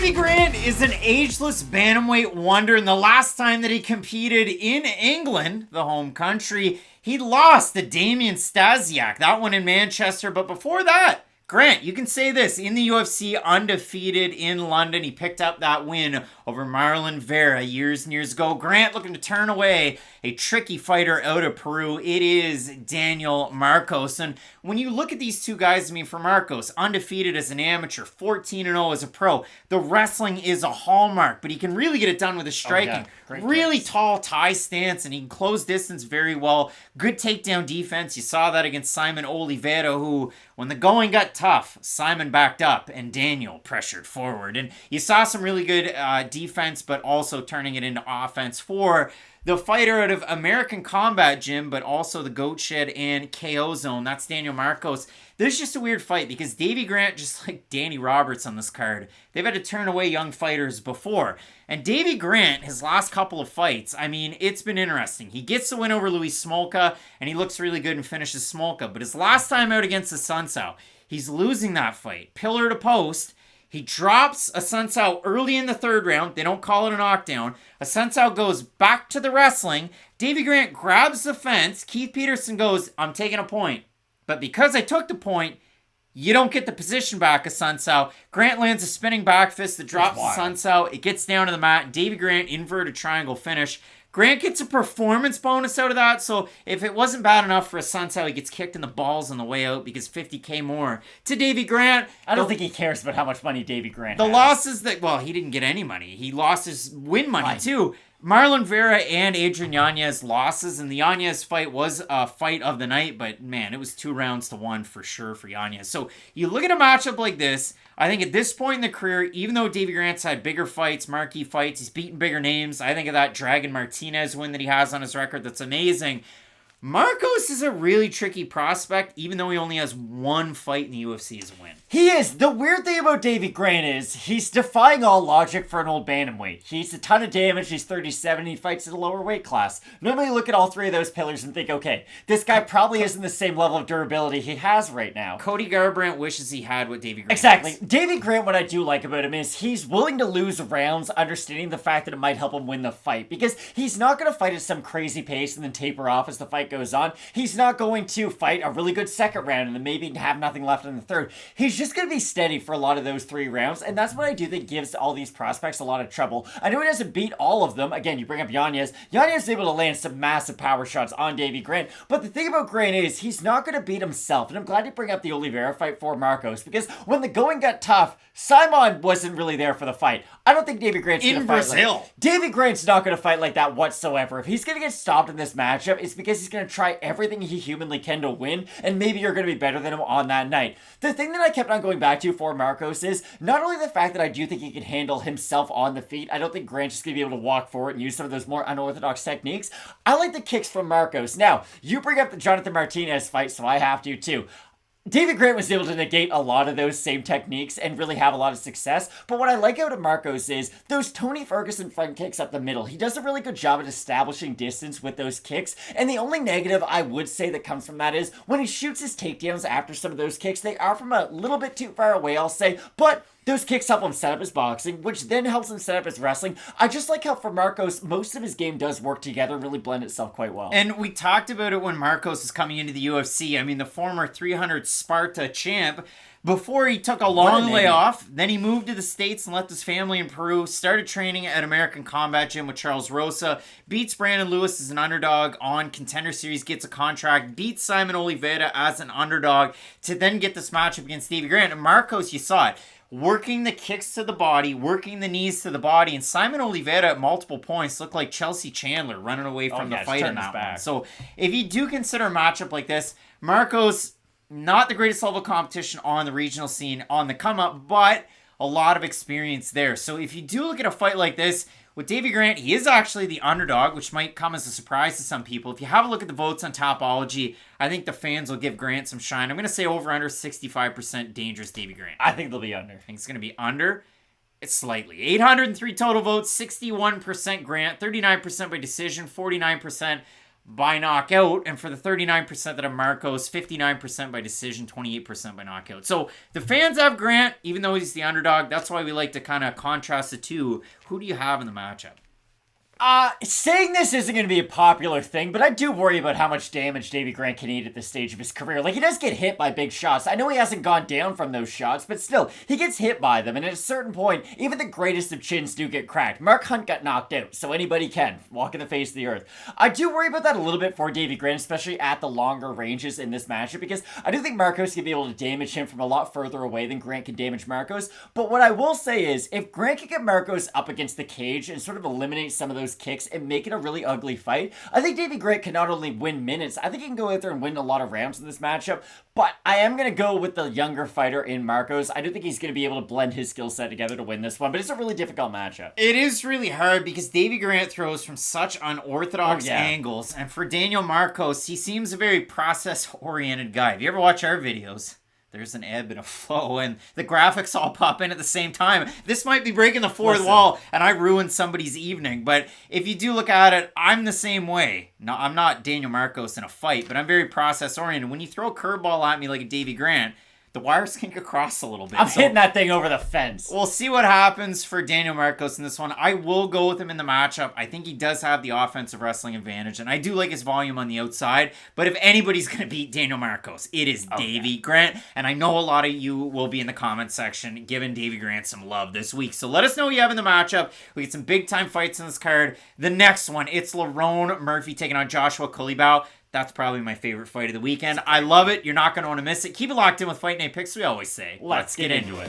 Davey Grant is an ageless bantamweight wonder, and the last time that he competed in England, the home country, he lost to Damien Stasiak. That one in Manchester, but before that, Grant, you can say this, in the UFC, undefeated in London. He picked up that win over Marlon Vera years and years ago. Grant looking to turn away a tricky fighter out of Peru. It is Daniel Marcos. And when you look at these two guys, I mean, for Marcos, undefeated as an amateur, 14-0 as a pro, the wrestling is a hallmark, but he can really get it done with his striking. Really tall tie stance, and he can close distance very well. Good takedown defense. You saw that against Simon Oliveira, who, when the going got tough, Simon backed up and Daniel pressured forward. And you saw some really good defense, but also turning it into offense for the fighter out of American Combat Gym, but also the Goat Shed and KO Zone. That's Daniel Marcos. This is just a weird fight because Davey Grant, just like Danny Roberts on this card, they've had to turn away young fighters before. And Davey Grant, his last couple of fights, I mean, it's been interesting. He gets the win over Luis Smolka, and he looks really good and finishes Smolka. But his last time out against the Sunsao, he's losing that fight. Pillar to post. He drops a Sunsao early in the third round. They don't call it a knockdown. A Sunsao goes back to the wrestling. Davey Grant grabs the fence. Keith Peterson goes, I'm taking a point. But because I took the point, you don't get the position back of Sunsao. Grant lands a spinning back fist that drops the Sunsao. It gets down to the mat. Davey Grant, inverted triangle finish. Grant gets a performance bonus out of that, so if it wasn't bad enough for a Sunsao, he gets kicked in the balls on the way out because $50K more to Davey Grant. I don't think he cares about how much money Davey Grant has. The losses that, well, he didn't get any money. He lost his win money, too. Marlon Vera and Adrian Yanez losses, and the Yanez fight was a fight of the night, but man, it was 2 rounds to 1 for sure for Yanez. So you look at a matchup like this, I think at this point in the career, even though Davey Grant's had bigger fights, marquee fights, he's beaten bigger names, I think of that Dragon Martinez win that he has on his record, that's amazing. Marcos is a really tricky prospect, even though he only has 1 fight in the UFC as a win. He is. The weird thing about Davey Grant is he's defying all logic for an old bantamweight. He's a ton of damage. He's 37. He fights at a lower weight class. Normally you look at all 3 of those pillars and think, okay, this guy probably isn't the same level of durability he has right now. Cody Garbrandt wishes he had what Davey Grant Exactly. has. Davey Grant, what I do like about him is he's willing to lose rounds, understanding the fact that it might help him win the fight. Because he's not going to fight at some crazy pace and then taper off as the fight goes on. He's not going to fight a really good second round and then maybe have nothing left in the third. He's just going to be steady for a lot of those 3 rounds, and that's what I do think gives all these prospects a lot of trouble. I know he doesn't beat all of them. Again, you bring up Yanez. Yanez is able to land some massive power shots on Davey Grant, but the thing about Grant is he's not going to beat himself, and I'm glad you bring up the Oliveira fight for Marcos, because when the going got tough, Simon wasn't really there for the fight. I don't think Davey Grant's going to fight Brazil. Davey Grant's not going to fight like that whatsoever. If he's going to get stopped in this matchup, it's because he's going to try everything he humanly can to win, and maybe you're going to be better than him on that night. The thing that I kept on going back to for Marcos is not only the fact that I do think he can handle himself on the feet. I don't think Grant's just going to be able to walk forward and use some of those more unorthodox techniques. I like the kicks from Marcos. Now, you bring up the Jonathan Martinez fight, so I have to too. David Grant was able to negate a lot of those same techniques and really have a lot of success, but what I like out of Marcos is those Tony Ferguson front kicks up the middle. He does a really good job at establishing distance with those kicks, and the only negative I would say that comes from that is when he shoots his takedowns after some of those kicks, they are from a little bit too far away, I'll say, but those kicks help him set up his boxing, which then helps him set up his wrestling. I just like how for Marcos, most of his game does work together and really blend itself quite well. And we talked about it when Marcos was coming into the UFC. I mean, the former 300 Sparta champ, before he took a long layoff, then he moved to the States and left his family in Peru, started training at American Combat Gym with Charles Rosa, beats Brandon Lewis as an underdog on Contender Series, gets a contract, beats Simon Oliveira as an underdog to then get this matchup against Davey Grant. And Marcos, you saw it, working the kicks to the body, working the knees to the body, and Simon Oliveira at multiple points looked like Chelsea Chandler running away from the fight in that one. So if you do consider a matchup like this, Marcos, not the greatest level of competition on the regional scene on the come up, but a lot of experience there. So if you do look at a fight like this, with Davey Grant, he is actually the underdog, which might come as a surprise to some people. If you have a look at the votes on Topology, I think the fans will give Grant some shine. I'm going to say over under 65% dangerous Davey Grant. I think they'll be under. I think it's going to be under. It's slightly. 803 total votes, 61% Grant, 39% by decision, 49% by knockout, and for the 39% that have Marcos, 59% by decision, 28% by knockout. So the fans have Grant, even though he's the underdog. That's why we like to kind of contrast the two. Who do you have in the matchup? Saying this isn't going to be a popular thing, but I do worry about how much damage Davey Grant can eat at this stage of his career. Like, he does get hit by big shots. I know he hasn't gone down from those shots, but still, he gets hit by them, and at a certain point, even the greatest of chins do get cracked. Mark Hunt got knocked out, so anybody can. Walk in the face of the earth. I do worry about that a little bit for Davey Grant, especially at the longer ranges in this matchup, because I do think Marcos can be able to damage him from a lot further away than Grant can damage Marcos. But what I will say is, if Grant can get Marcos up against the cage and sort of eliminate some of those kicks and make it a really ugly fight, I think Davey Grant can not only win minutes, I think he can go out there and win a lot of rounds in this matchup, but I am going to go with the younger fighter in Marcos. I do think he's going to be able to blend his skill set together to win this one, but it's a really difficult matchup. It is really hard because Davey Grant throws from such unorthodox angles, and for Daniel Marcos, he seems a very process-oriented guy. If you ever watch our videos, there's an ebb and a flow, and the graphics all pop in at the same time. This might be breaking the fourth wall, and I ruined somebody's evening. But if you do look at it, I'm the same way. No, I'm not Daniel Marcos in a fight, but I'm very process-oriented. When you throw a curveball at me like a Davey Grant, the wires kink across a little bit. I'm hitting that thing over the fence. We'll see what happens for Daniel Marcos in this one. I will go with him in the matchup. I think he does have the offensive wrestling advantage, and I do like his volume on the outside. But if anybody's going to beat Daniel Marcos, it is Davey Grant. And I know a lot of you will be in the comment section giving Davey Grant some love this week. So let us know who you have in the matchup. We get some big-time fights in this card. The next one, it's Lerone Murphy taking on Joshua Culibao. That's probably my favorite fight of the weekend. I love it. You're not going to want to miss it. Keep it locked in with Fight Night Picks, we always say. Let's get into it.